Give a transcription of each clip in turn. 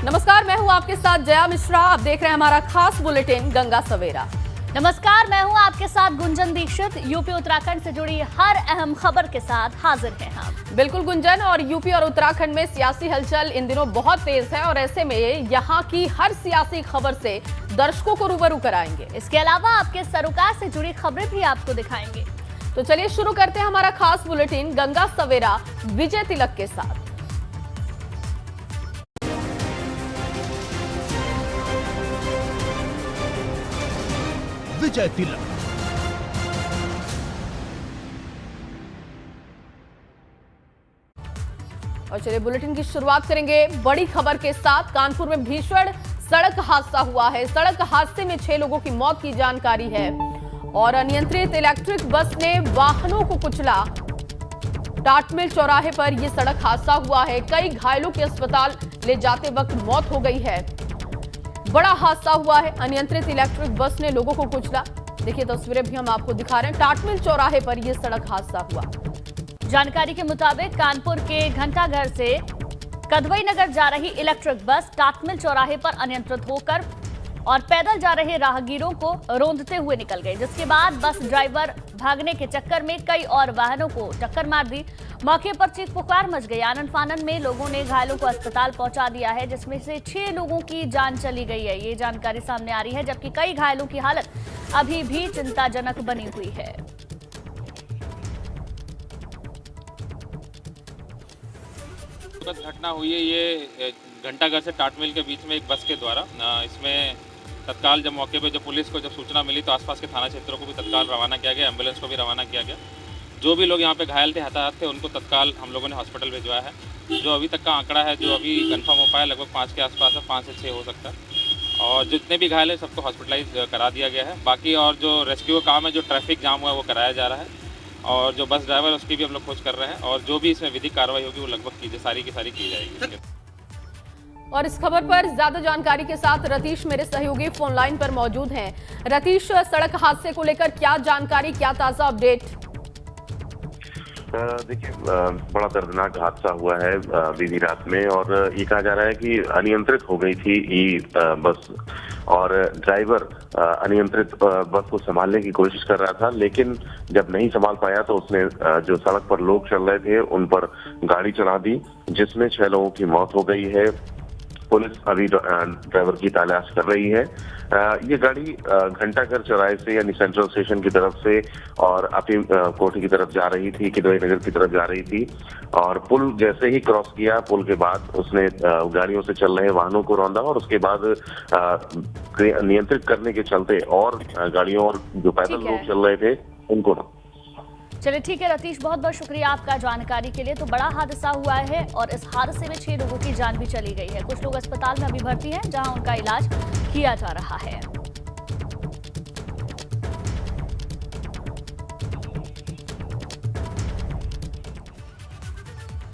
नमस्कार, मैं हूं आपके साथ जया मिश्रा। आप देख रहे हैं हमारा खास बुलेटिन गंगा सवेरा। नमस्कार, मैं हूं आपके साथ गुंजन दीक्षित। यूपी उत्तराखंड से जुड़ी हर अहम खबर के साथ हाजिर हैं हम। बिल्कुल गुंजन, और यूपी और उत्तराखंड में सियासी हलचल इन दिनों बहुत तेज है और ऐसे में यहां की हर सियासी खबर से दर्शकों को रूबरू कराएंगे। इसके अलावा आपके सरोकार से जुड़ी खबरें भी आपको दिखाएंगे। तो चलिए शुरू करते हैं हमारा खास बुलेटिन गंगा सवेरा विजय तिलक के साथ। विजय तिलक। और चलिए बुलेटिन की शुरुआत करेंगे बड़ी खबर के साथ। कानपुर में भीषण सड़क हादसा हुआ है। सड़क हादसे में 6 लोगों की मौत की जानकारी है और अनियंत्रित इलेक्ट्रिक बस ने वाहनों को कुचला। टाटमिल चौराहे पर यह सड़क हादसा हुआ है। कई घायलों की अस्पताल ले जाते वक्त मौत हो गई है। बड़ा हादसा हुआ है। अनियंत्रित इलेक्ट्रिक बस ने लोगों को कुचला। देखिए तस्वीरें भी हम आपको दिखा रहे हैं। टाटमिल चौराहे पर यह सड़क हादसा हुआ। जानकारी के मुताबिक कानपुर के घंटाघर से कदवई नगर जा रही इलेक्ट्रिक बस टाटमिल चौराहे पर अनियंत्रित होकर और पैदल जा रहे राहगीरों को रौंदते हुए निकल गए, जिसके बाद बस ड्राइवर भागने के चक्कर में कई और वाहनों को टक्कर मार दी। मौके पर चीख पुकार मच गई। आनन फानन में लोगों ने घायलों को अस्पताल पहुंचा दिया है, जिसमें से 6 लोगों की जान चली गई है। ये जानकारी सामने आ रही है, जबकि कई घायलों की हालत अभी भी चिंताजनक बनी हुई है। घटना हुई है ये घंटाघर से टाटमिल के बीच में एक बस के द्वारा। इसमें तत्काल जब मौके पे जब पुलिस को जब सूचना मिली तो आसपास के थाना क्षेत्रों को भी तत्काल रवाना किया गया, एम्बुलेंस को भी रवाना किया गया। जो भी लोग यहाँ पे घायल थे, हताहत थे, उनको तत्काल हम लोगों ने हॉस्पिटल भिजवाया है। जो अभी तक का आंकड़ा है, जो अभी कंफर्म हो पाया, लगभग 5 के आसपास है, 5 से 6 हो सकता है। और जितने भी घायल है सबको हॉस्पिटलाइज करा दिया गया है। बाकी और जो रेस्क्यू का काम है, जो ट्रैफिक जाम हुआ है, वो कराया जा रहा है। और जो बस ड्राइवर उसकी भी हम लोग खोज कर रहे हैं और जो भी इसमें विधिक कार्रवाई होगी वो लगभग सारी की सारी की जाएगी। और इस खबर पर ज्यादा जानकारी के साथ रतीश मेरे सहयोगी फोन लाइन पर मौजूद हैं। रतीश, सड़क हादसे को लेकर क्या जानकारी, क्या ताजा अपडेट? देखिए, बड़ा दर्दनाक हादसा हुआ है बीती रात में और ये कहा जा रहा है कि अनियंत्रित हो गई थी ये बस और ड्राइवर अनियंत्रित बस को संभालने की कोशिश कर रहा था, लेकिन जब नहीं संभाल पाया तो उसने जो सड़क पर लोग चल रहे थे उन पर गाड़ी चला दी, जिसमें 6 लोगों की मौत हो गई है। पुलिस अभी ड्राइवर की तलाश कर रही है। ये गाड़ी घंटाघर चौराहे से यानी सेंट्रल स्टेशन की तरफ से और अफीम कोठी की तरफ जा रही थी, कदवई नगर की तरफ जा रही थी और पुल जैसे ही क्रॉस किया, पुल के बाद उसने गाड़ियों से चल रहे वाहनों को रौंदा और उसके बाद नियंत्रित करने के चलते और गाड़ियों और जो पैदल लोग चल रहे थे उनको। चलिए ठीक है रतीश, बहुत बहुत शुक्रिया आपका जानकारी के लिए। तो बड़ा हादसा हुआ है और इस हादसे में 6 लोगों की जान भी चली गई है। कुछ लोग अस्पताल में अभी भर्ती हैं, जहां उनका इलाज किया जा रहा है।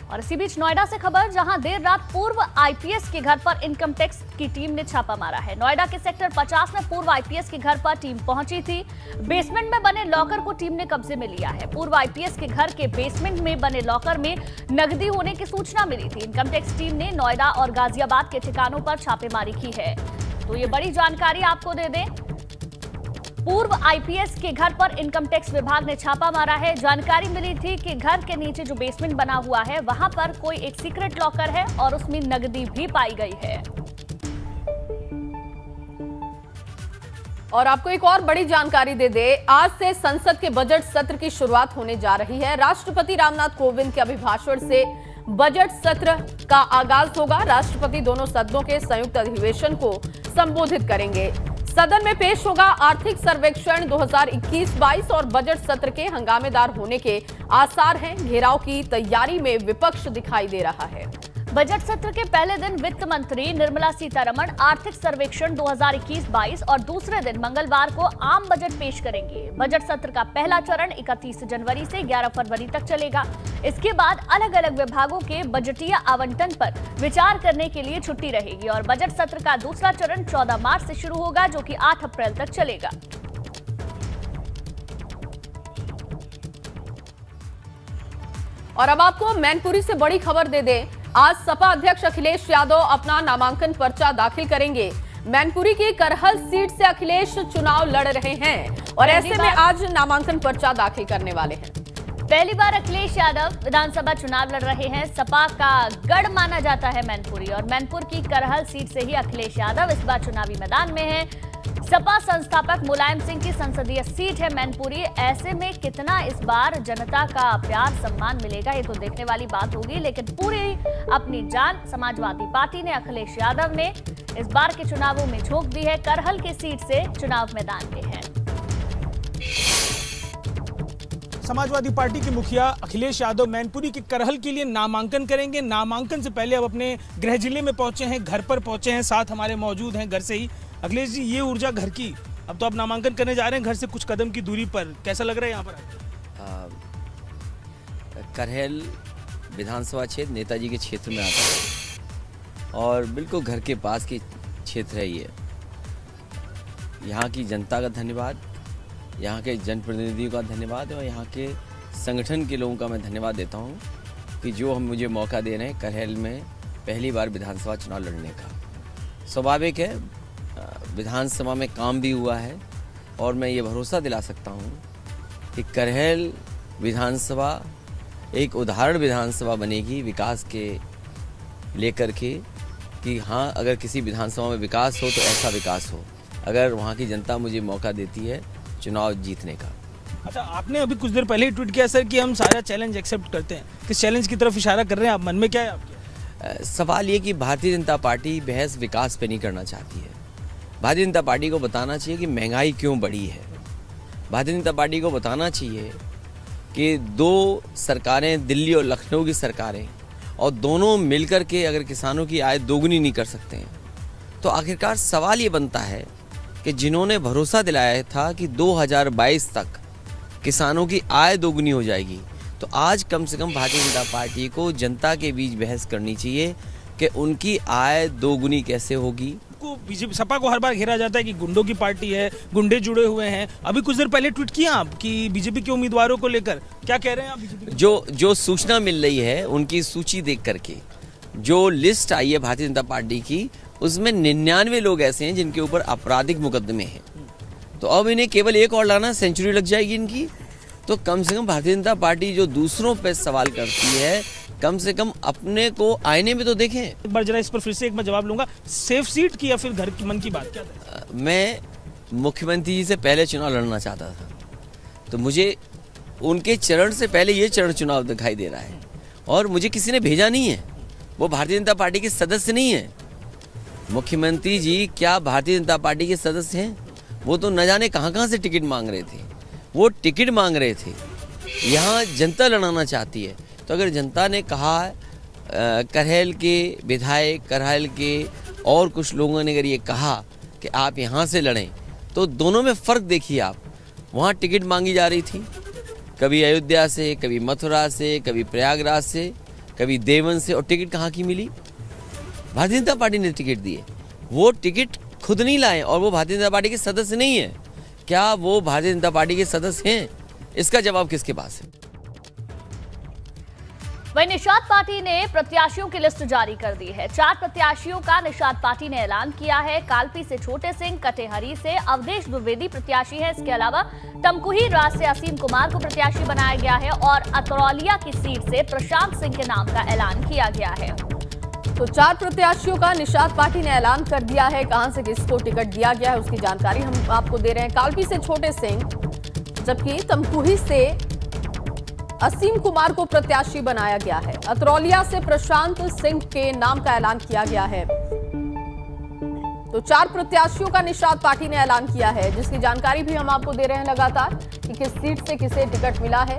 और इसी बीच नोएडा से खबर, जहां देर रात पूर्व आईपीएस के घर पर इनकम टैक्स की टीम ने छापा मारा है। नोएडा के सेक्टर 50 में पूर्व आईपीएस के घर पर टीम पहुंची थी। बेसमेंट में बने लॉकर को टीम ने कब्जे में लिया है। पूर्व आईपीएस के घर के बेसमेंट में बने लॉकर में नकदी होने की सूचना मिली थी। इनकम टैक्स टीम ने नोएडा और गाजियाबाद के ठिकानों पर छापेमारी की है। तो ये बड़ी जानकारी आपको दे दें, पूर्व आईपीएस के घर पर इनकम टैक्स विभाग ने छापा मारा है। जानकारी मिली थी कि घर के नीचे जो बेसमेंट बना हुआ है वहां पर कोई एक सीक्रेट लॉकर है और उसमें नकदी भी पाई गई है। और आपको एक और बड़ी जानकारी दे दे, आज से संसद के बजट सत्र की शुरुआत होने जा रही है। राष्ट्रपति रामनाथ कोविंद के अभिभाषण से बजट सत्र का आगाज होगा। राष्ट्रपति दोनों सदनों के संयुक्त अधिवेशन को संबोधित करेंगे। सदन में पेश होगा आर्थिक सर्वेक्षण 2021-22 और बजट सत्र के हंगामेदार होने के आसार हैं। घेराव की तैयारी में विपक्ष दिखाई दे रहा है। बजट सत्र के पहले दिन वित्त मंत्री निर्मला सीतारमण आर्थिक सर्वेक्षण 2021-22 और दूसरे दिन मंगलवार को आम बजट पेश करेंगे। बजट सत्र का पहला चरण 31 जनवरी से 11 फरवरी तक चलेगा। इसके बाद अलग अलग विभागों के बजटीय आवंटन पर विचार करने के लिए छुट्टी रहेगी और बजट सत्र का दूसरा चरण 14 मार्च से शुरू होगा, जो कि 8 अप्रैल तक चलेगा। और अब आपको मैनपुरी से बड़ी खबर दे दें। आज सपा अध्यक्ष अखिलेश यादव अपना नामांकन पर्चा दाखिल करेंगे। मैनपुरी की करहल सीट से अखिलेश चुनाव लड़ रहे हैं और ऐसे में आज नामांकन पर्चा दाखिल करने वाले हैं। पहली बार अखिलेश यादव विधानसभा चुनाव लड़ रहे हैं। सपा का गढ़ माना जाता है मैनपुरी, और मैनपुर की करहल सीट से ही अखिलेश यादव इस बार चुनावी मैदान में हैं। सपा संस्थापक मुलायम सिंह की संसदीय सीट है मैनपुरी। ऐसे में कितना इस बार जनता का प्यार सम्मान मिलेगा, ये तो देखने वाली बात होगी। लेकिन पूरी अपनी जान समाजवादी पार्टी ने, अखिलेश यादव ने इस बार के चुनावों में झोंक दी है। करहल की सीट से चुनाव मैदान में है। समाजवादी पार्टी के मुखिया अखिलेश यादव मैनपुरी के करहल के लिए नामांकन करेंगे। नामांकन से पहले अब अपने गृह जिले में पहुंचे हैं, घर पर पहुंचे हैं, साथ हमारे मौजूद हैं घर से ही। अखिलेश जी, ये ऊर्जा घर की, अब तो आप नामांकन करने जा रहे हैं घर से कुछ कदम की दूरी पर, कैसा लग रहा है यहाँ पर? करहल विधानसभा क्षेत्र नेताजी के क्षेत्र में आता है और बिल्कुल घर के पास की क्षेत्र है ये। यहाँ की जनता का धन्यवाद, यहाँ के जनप्रतिनिधियों का धन्यवाद और यहाँ के संगठन के लोगों का मैं धन्यवाद देता हूँ कि जो हम मुझे मौका दे रहे हैं करहल में पहली बार विधानसभा चुनाव लड़ने का। स्वाभाविक है, विधानसभा में काम भी हुआ है और मैं ये भरोसा दिला सकता हूँ कि करहल विधानसभा एक उदाहरण विधानसभा बनेगी विकास के लेकर के, कि हाँ, अगर किसी विधानसभा में विकास हो तो ऐसा विकास हो, अगर वहाँ की जनता मुझे मौका देती है चुनाव जीतने का। अच्छा, आपने अभी कुछ देर पहले ही ट्वीट किया सर कि हम सारा चैलेंज एक्सेप्ट करते हैं। किस चैलेंज की तरफ इशारा कर रहे हैं आप? मन में क्या है आपके? सवाल ये कि भारतीय जनता पार्टी बहस विकास पे नहीं करना चाहती है। भारतीय जनता पार्टी को बताना चाहिए कि महंगाई क्यों बढ़ी है। भारतीय जनता पार्टी को बताना चाहिए कि दो सरकारें, दिल्ली और लखनऊ की सरकारें, और दोनों मिलकर के अगर किसानों की आय दोगुनी नहीं कर सकते हैं तो आखिरकार सवाल ये बनता है कि जिन्होंने भरोसा दिलाया था कि 2022 तक किसानों की आय दोगुनी हो जाएगी, तो आज कम से कम भारतीय जनता पार्टी को जनता के बीच बहस करनी चाहिए कि उनकी आय दोगुनी कैसे होगी। बीजेपी, सपा को हर बार घेरा जाता है कि गुंडों की पार्टी है, गुंडे जुड़े हुए हैं। अभी कुछ देर पहले ट्वीट किया आप कि बीजेपी के उम्मीदवारों को लेकर क्या कह रहे हैं आप? बीजेपी जो सूचना मिल रही है उनकी सूची देख करके, जो लिस्ट आई है भारतीय जनता पार्टी की, उसमें 99 लोग ऐसे हैं जिनके ऊपर आपराधिक मुकदमे हैं। तो अब इन्हें केवल एक और लाना, सेंचुरी लग जाएगी इनकी। तो कम से कम भारतीय जनता पार्टी जो दूसरों पर सवाल करती है, कम से कम अपने को आईने में तो देखें। एक बार जरा इस पर फिर से एक मैं जवाब लूंगा, सेफ सीट की या फिर घर की, मन की बात क्या है? मैं मुख्यमंत्री जी से पहले चुनाव लड़ना चाहता था, तो मुझे उनके चरण से पहले ये चरण चुनाव दिखाई दे रहा है और मुझे किसी ने भेजा नहीं है। वो भारतीय जनता पार्टी के सदस्य नहीं है। मुख्यमंत्री जी क्या भारतीय जनता पार्टी के सदस्य हैं? वो तो न जाने कहाँ से टिकट मांग रहे थे। वो टिकट मांग रहे थे, यहाँ जनता लड़ाना चाहती है। तो अगर जनता ने कहा, करहल के विधायक, करहल के और कुछ लोगों ने अगर ये कहा कि आप यहाँ से लड़ें, तो दोनों में फ़र्क देखिए आप। वहाँ टिकट मांगी जा रही थी, कभी अयोध्या से, कभी मथुरा से, कभी प्रयागराज से, कभी देवन से, और टिकट कहाँ की मिली? भारतीय जनता पार्टी ने टिकट दिए। वो टिकट खुद नहीं लाए और वो भारतीय जनता पार्टी के सदस्य नहीं है। क्या वो भारतीय जनता पार्टी के सदस्य हैं? इसका जवाब किसके पास है? वहीं निषाद पार्टी ने प्रत्याशियों की लिस्ट जारी कर दी है। 4 प्रत्याशियों का निषाद पार्टी ने ऐलान किया है। कालपी से छोटे सिंह, कटेहरी से अवधेश द्विवेदी प्रत्याशी है। इसके अलावा तमकुही राज से असीम कुमार को प्रत्याशी बनाया गया है और अतरौलिया की सीट से प्रशांत सिंह के नाम का ऐलान किया गया है। तो 4 प्रत्याशियों का निषाद पार्टी ने ऐलान कर दिया है। कहां से किसको टिकट दिया गया है उसकी जानकारी हम आपको दे रहे हैं। कालपी से छोटे सिंह, जबकि तमकुही से असीम कुमार को प्रत्याशी बनाया गया है। अतरौलिया से प्रशांत सिंह के नाम का ऐलान किया गया है। तो 4 प्रत्याशियों का निषाद पार्टी ने ऐलान किया है, जिसकी जानकारी भी हम आपको दे रहे हैं लगातार कि किस सीट से किसे टिकट मिला है।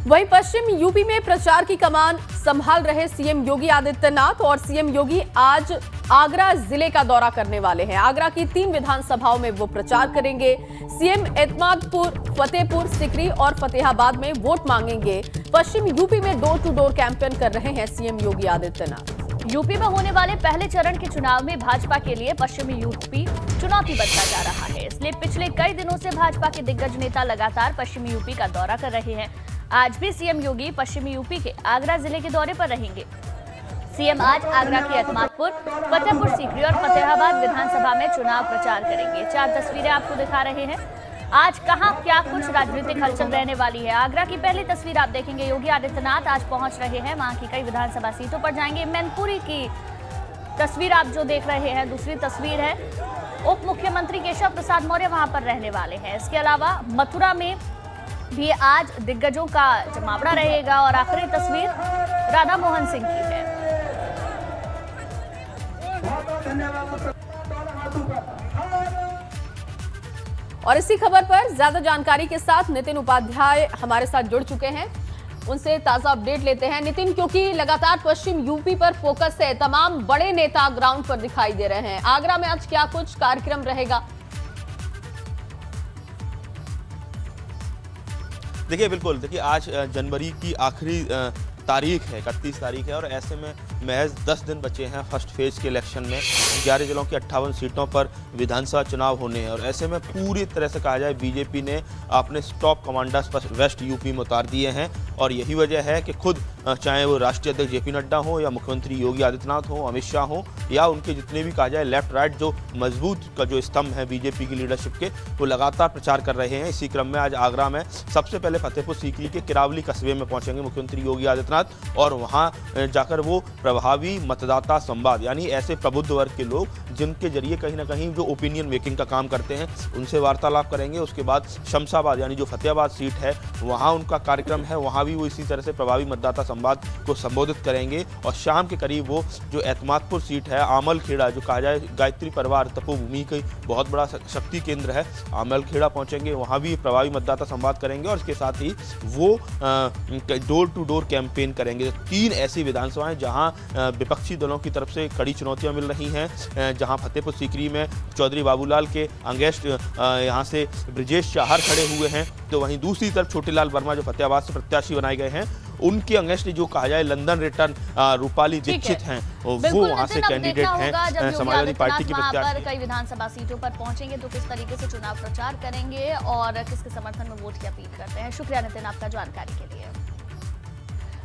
वहीं पश्चिम यूपी में प्रचार की कमान संभाल रहे सीएम योगी आदित्यनाथ, और सीएम योगी आज आगरा जिले का दौरा करने वाले हैं। आगरा की 3 विधानसभाओं में वो प्रचार करेंगे। सीएम एतमादपुर, फतेहपुर सिकरी और फतेहाबाद में वोट मांगेंगे। पश्चिम यूपी में डोर टू डोर कैंपेन कर रहे हैं सीएम योगी आदित्यनाथ। यूपी में होने वाले पहले चरण के चुनाव में भाजपा के लिए पश्चिमी यूपी चुनौती बनता जा रहा है। इसलिए पिछले कई दिनों से भाजपा के दिग्गज नेता लगातार पश्चिमी यूपी का दौरा कर रहे हैं। आज भी सीएम योगी पश्चिमी यूपी के आगरा जिले के दौरे पर रहेंगे। सीएम आज आगरा के एतमादपुर, फतेहपुर सीकरी और फतेहाबाद विधानसभा में चुनाव प्रचार करेंगे। 4 तस्वीरें आपको दिखा रहे हैं। आज कहां क्या कुछ राजनीतिक हलचल रहने वाली है। आगरा की पहली तस्वीर आप देखेंगे। योगी आदित्यनाथ आज पहुंच रहे हैं, वहां की कई विधानसभा सीटों पर जाएंगे। मैनपुरी की तस्वीर आप जो देख रहे हैं, दूसरी तस्वीर है। उप मुख्यमंत्री केशव प्रसाद मौर्य वहां पर रहने वाले हैं। इसके अलावा मथुरा में भी आज दिग्गजों का जमावड़ा रहेगा। और आखिरी तस्वीर राधा मोहन सिंह की है। और इसी खबर पर ज्यादा जानकारी के साथ नितिन उपाध्याय हमारे साथ जुड़ चुके हैं, उनसे ताजा अपडेट लेते हैं। नितिन, क्योंकि लगातार पश्चिम यूपी पर फोकस है, तमाम बड़े नेता ग्राउंड पर दिखाई दे रहे हैं। आगरा में आज क्या कुछ कार्यक्रम रहेगा? देखिए, बिल्कुल देखिए, आज जनवरी की आखिरी तारीख है, 31 तारीख है और ऐसे में महज 10 दिन बचे हैं फर्स्ट फेज के इलेक्शन में। 11 जिलों की 58 सीटों पर विधानसभा चुनाव होने हैं और ऐसे में पूरी तरह से कहा जाए बीजेपी ने अपने टॉप कमांडर्स वेस्ट यूपी में उतार दिए हैं। और यही वजह है कि खुद चाहे वो राष्ट्रीय अध्यक्ष जेपी नड्डा हो या मुख्यमंत्री योगी आदित्यनाथ हो, अमित शाह हो या उनके जितने भी कहा जाए लेफ्ट राइट जो मजबूत का जो स्तंभ है बीजेपी की लीडरशिप के, वो लगातार प्रचार कर रहे हैं। इसी क्रम में आज आगरा में सबसे पहले फतेहपुर सीकरी के किरावली कस्बे में पहुंचेंगे मुख्यमंत्री योगी आदित्यनाथ और वहां जाकर वो प्रभावी मतदाता संवाद यानी ऐसे प्रबुद्ध वर्ग के लोग जिनके जरिए कहीं ना कहीं जो ओपिनियन मेकिंग का काम करते हैं उनसे वार्तालाप करेंगे। उसके बाद शमशाबाद यानी जो फतेहाबाद सीट है वहां उनका कार्यक्रम है, वहां भी वो इसी तरह से प्रभावी मतदाता संवाद को संबोधित करेंगे। और शाम के करीब वो जो एतमादपुर सीट है, आमल खेड़ा जो कहा जाए गायत्री परिवार तपोभूमि का बहुत बड़ा शक्ति केंद्र है, आमल खेड़ा पहुंचेंगे, वहां भी प्रभावी मतदाता संवाद करेंगे। और इसके साथ ही वो डोर टू डोर कैंपेन करेंगे। 3 ऐसी विधानसभाएं जहां विपक्षी दलों की तरफ से कड़ी चुनौतियां मिल रही हैं, जहां फतेहपुर सीकरी में चौधरी बाबूलाल के अंगेस्ट यहां से ब्रिजेश चाहर खड़े हुए हैं, तो वहीं दूसरी तरफ छोटेलाल वर्मा जो फतेहाबाद से प्रत्याशी बनाए गए हैं उनके अंगेस्ट जो कहा जाए लंदन रिटर्न रूपाली दीक्षित हैं, वो वहां से कैंडिडेट हैं समाजवादी पार्टी की प्रत्याशी। कई विधानसभा सीटों पर पहुंचेंगे तो किस तरीके से चुनाव प्रचार करेंगे और किसके समर्थन में वोट की अपील करते हैं। शुक्रिया नितिन आपका जानकारी के लिए।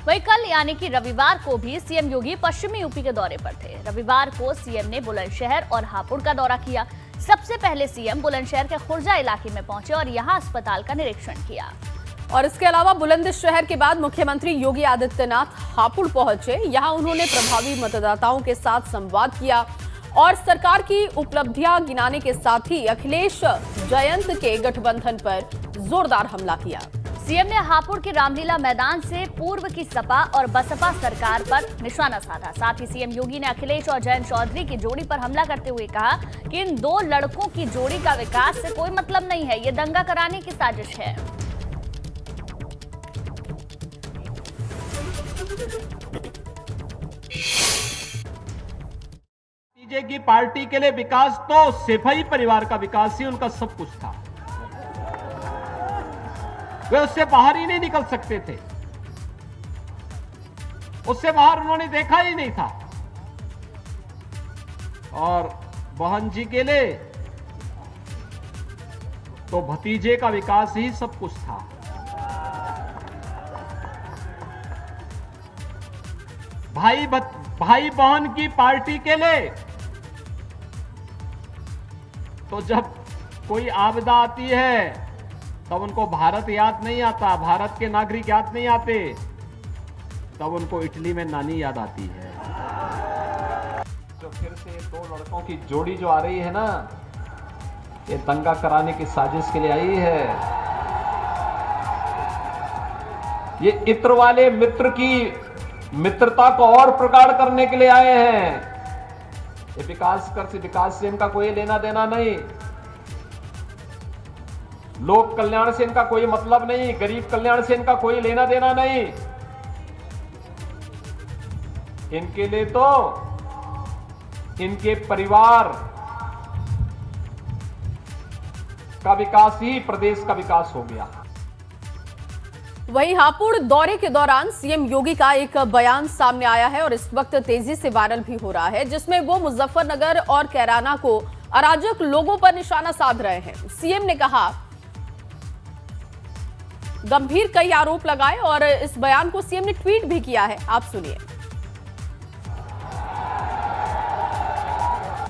वहीं कल यानी कि रविवार को भी सीएम योगी पश्चिमी यूपी के दौरे पर थे। रविवार को सीएम ने बुलंदशहर और हापुड़ का दौरा किया। सबसे पहले सीएम बुलंदशहर के खुर्जा इलाके में पहुंचे और यहां अस्पताल का निरीक्षण किया। और इसके अलावा बुलंदशहर के बाद मुख्यमंत्री योगी आदित्यनाथ हापुड़ पहुंचे। यहां उन्होंने प्रभावी मतदाताओं के साथ संवाद किया और सरकार की उपलब्धियां गिनाने के साथ ही अखिलेश जयंत के गठबंधन पर जोरदार हमला किया। सीएम ने हापुड़ के रामलीला मैदान से पूर्व की सपा और बसपा सरकार पर निशाना साधा। साथ ही सीएम योगी ने अखिलेश और जयंत चौधरी की जोड़ी पर हमला करते हुए कहा कि इन 2 लड़कों की जोड़ी का विकास से कोई मतलब नहीं है, ये दंगा कराने की साजिश है। की पार्टी के लिए विकास तो सिपाही परिवार का विकास ही उनका सब कुछ था, वे उससे बाहर ही नहीं निकल सकते थे, उससे बाहर उन्होंने देखा ही नहीं था। और बहन जी के लिए तो भतीजे का विकास ही सब कुछ था। भाई बहन की पार्टी के लिए तो जब कोई आपदा आती है तब उनको भारत याद नहीं आता, भारत के नागरिक याद नहीं आते, तब उनको इटली में नानी याद आती है। जो फिर से 2 लड़कों की जोड़ी जो आ रही है ना, ये दंगा कराने की साजिश के लिए आई है। ये इत्र वाले मित्र की मित्रता को और प्रगाढ़ करने के लिए आए हैं। ये विकास से इनका कोई लेना देना नहीं, लोक कल्याण से इनका कोई मतलब नहीं, गरीब कल्याण से इनका कोई लेना देना नहीं। इनके लिए तो इनके परिवार का विकास ही प्रदेश का विकास हो गया। वहीं हापुड़ दौरे के दौरान सीएम योगी का एक बयान सामने आया है और इस वक्त तेजी से वायरल भी हो रहा है, जिसमें वो मुजफ्फरनगर और कैराना को अराजक लोगों पर निशाना साध रहे हैं। सीएम ने कहा गंभीर कई आरोप लगाए और इस बयान को सीएम ने ट्वीट भी किया है। आप सुनिए।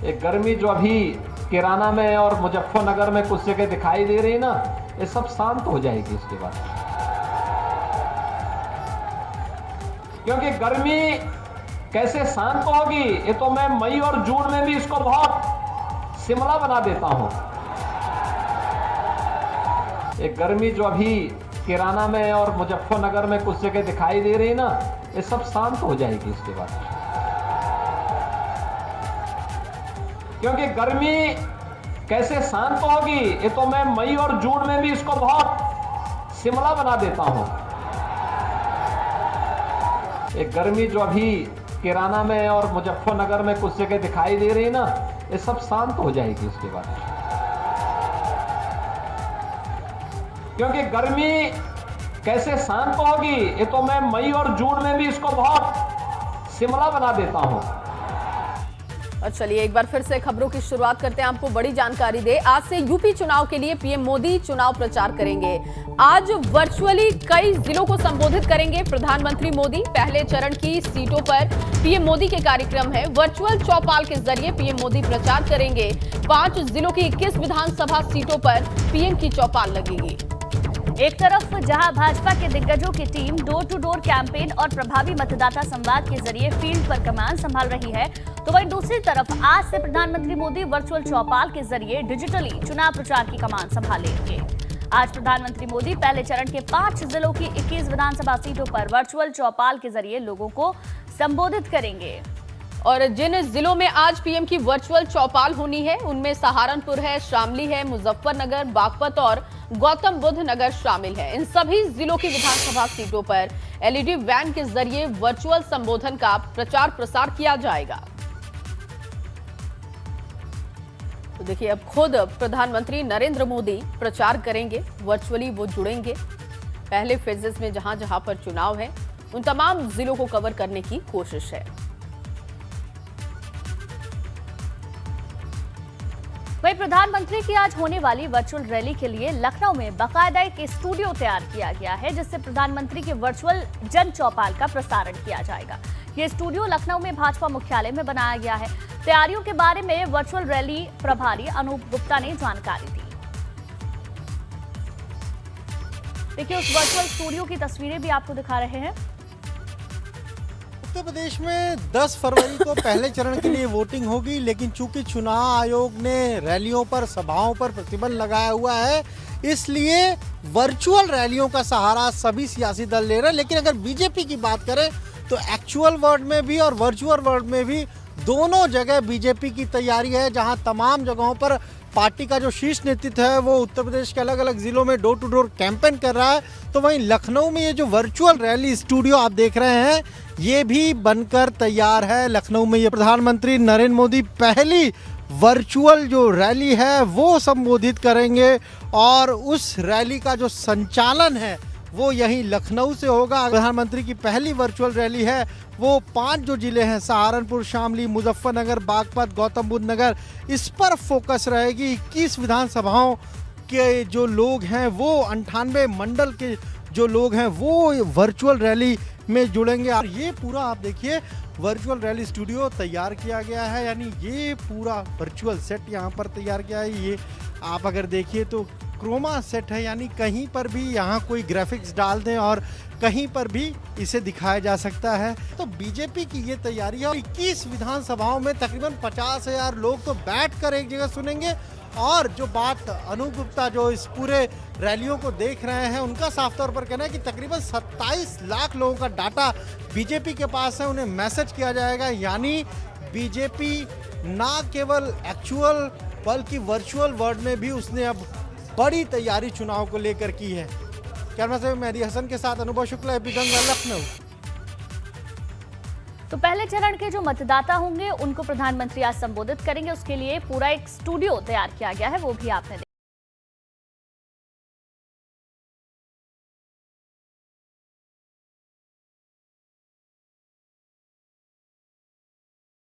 एक गर्मी जो अभी कैराना में और मुजफ्फरनगर में कुछ जगह दिखाई दे रही है ना, ये सब शांत हो जाएगी इसके बाद, क्योंकि गर्मी कैसे शांत होगी ये तो मैं मई और जून में भी इसको बहुत शिमला बना देता हूं। एक गर्मी जो अभी कैराना में और मुजफ्फरनगर में कुछ जगह दिखाई दे रही है ना, ये सब शांत हो जाएगी इसके बाद, क्योंकि गर्मी कैसे शांत होगी ये तो मैं मई और जून में भी इसको बहुत शिमला बना देता हूं। एक गर्मी जो अभी कैराना में और मुजफ्फरनगर में कुछ जगह दिखाई दे रही है ना, ये सब शांत हो जाएगी इसके बाद, क्योंकि गर्मी कैसे शांत होगी ये तो मैं मई और जून में भी इसको बहुत शिमला बना देता हूं। और चलिए एक बार फिर से खबरों की शुरुआत करते हैं। आपको बड़ी जानकारी दे, आज से यूपी चुनाव के लिए पीएम मोदी चुनाव प्रचार करेंगे। आज वर्चुअली कई जिलों को संबोधित करेंगे प्रधानमंत्री मोदी। पहले चरण की सीटों पर पीएम मोदी के कार्यक्रम है। वर्चुअल चौपाल के जरिए पीएम मोदी प्रचार करेंगे। 5 जिलों की 21 विधानसभा सीटों पर पीएम की चौपाल लगेगी। एक तरफ जहां भाजपा के दिग्गजों की team door to door campaign और प्रभावी मतदाता संवाद के जरिए फील्ड पर कमान संभाल रही है, तो वहीं दूसरी तरफ आज से प्रधानमंत्री मोदी वर्चुअल चौपाल के जरिए डिजिटली चुनाव प्रचार की कमान संभालेंगे। आज प्रधानमंत्री मोदी पहले चरण के 5 जिलों की 21 विधानसभा सीटों पर वर्चुअल चौपाल के जरिए लोगों को संबोधित करेंगे। और जिन जिलों में आज पीएम की वर्चुअल चौपाल होनी है उनमें सहारनपुर है, शामली है, मुजफ्फरनगर, बागपत और गौतम बुद्ध नगर शामिल है। इन सभी जिलों की विधानसभा सीटों पर एलईडी वैन के जरिए वर्चुअल संबोधन का प्रचार प्रसार किया जाएगा। तो देखिए अब खुद प्रधानमंत्री नरेंद्र मोदी प्रचार करेंगे, वर्चुअली वो जुड़ेंगे। पहले फेजेस में जहां जहां पर चुनाव है उन तमाम जिलों को कवर करने की कोशिश है। वहीं प्रधानमंत्री की आज होने वाली वर्चुअल रैली के लिए लखनऊ में बाकायदा एक स्टूडियो तैयार किया गया है, जिससे प्रधानमंत्री के वर्चुअल जन चौपाल का प्रसारण किया जाएगा। ये स्टूडियो लखनऊ में भाजपा मुख्यालय में बनाया गया है। तैयारियों के बारे में वर्चुअल रैली प्रभारी अनूप गुप्ता ने जानकारी दी। देखिए उस वर्चुअल स्टूडियो की तस्वीरें भी आपको दिखा रहे हैं। उत्तर प्रदेश में 10 फरवरी को पहले चरण के लिए वोटिंग होगी, लेकिन चूंकि चुनाव आयोग ने रैलियों पर, सभाओं पर प्रतिबंध लगाया हुआ है, इसलिए वर्चुअल रैलियों का सहारा सभी सियासी दल ले रहे हैं। लेकिन अगर बीजेपी की बात करें तो एक्चुअल वर्ल्ड में भी और वर्चुअल वर्ल्ड में भी दोनों जगह बीजेपी की तैयारी है, जहां तमाम जगहों पर पार्टी का जो शीर्ष नेतृत्व है वो उत्तर प्रदेश के अलग अलग जिलों में डोर टू डोर कैंपेन कर रहा है। तो वहीं लखनऊ में ये जो वर्चुअल रैली स्टूडियो आप देख रहे हैं ये भी बनकर तैयार है। लखनऊ में ये प्रधानमंत्री नरेंद्र मोदी पहली वर्चुअल जो रैली है वो संबोधित करेंगे और उस रैली का जो संचालन है वो यहीं लखनऊ से होगा। प्रधानमंत्री की पहली वर्चुअल रैली है वो 5 जो जिले हैं सहारनपुर, शामली, मुजफ्फरनगर, बागपत, गौतम बुद्ध नगर, इस पर फोकस रहेगी। 21 विधानसभाओं के जो लोग हैं वो 98 मंडल के जो लोग हैं वो वर्चुअल रैली में जुड़ेंगे। और ये पूरा आप देखिए वर्चुअल रैली स्टूडियो तैयार किया गया है, यानी ये पूरा वर्चुअल सेट यहाँ पर तैयार किया है। ये आप अगर देखिए तो क्रोमा सेट है, यानी कहीं पर भी यहाँ कोई ग्राफिक्स डाल दें और कहीं पर भी इसे दिखाया जा सकता है। तो बीजेपी की ये तैयारी है। 21 विधानसभाओं में तकरीबन 50,000 लोग तो बैठकर एक जगह सुनेंगे। और जो बात अनूप गुप्ता जो इस पूरे रैलियों को देख रहे हैं उनका साफ तौर पर कहना है कि तकरीबन 27 लाख लोगों का डाटा बीजेपी के पास है, उन्हें मैसेज किया जाएगा। यानी बीजेपी ना केवल एक्चुअल बल्कि वर्चुअल वर्ल्ड में भी उसने अब बड़ी तैयारी चुनाव को लेकर की है। कैमरा से मेहदी हसन के साथ अनुभव शुक्ला, एपी गंगा, लखनऊ। तो पहले चरण के जो मतदाता होंगे उनको प्रधानमंत्री आज संबोधित करेंगे, उसके लिए पूरा एक स्टूडियो तैयार किया गया है, वो भी आपने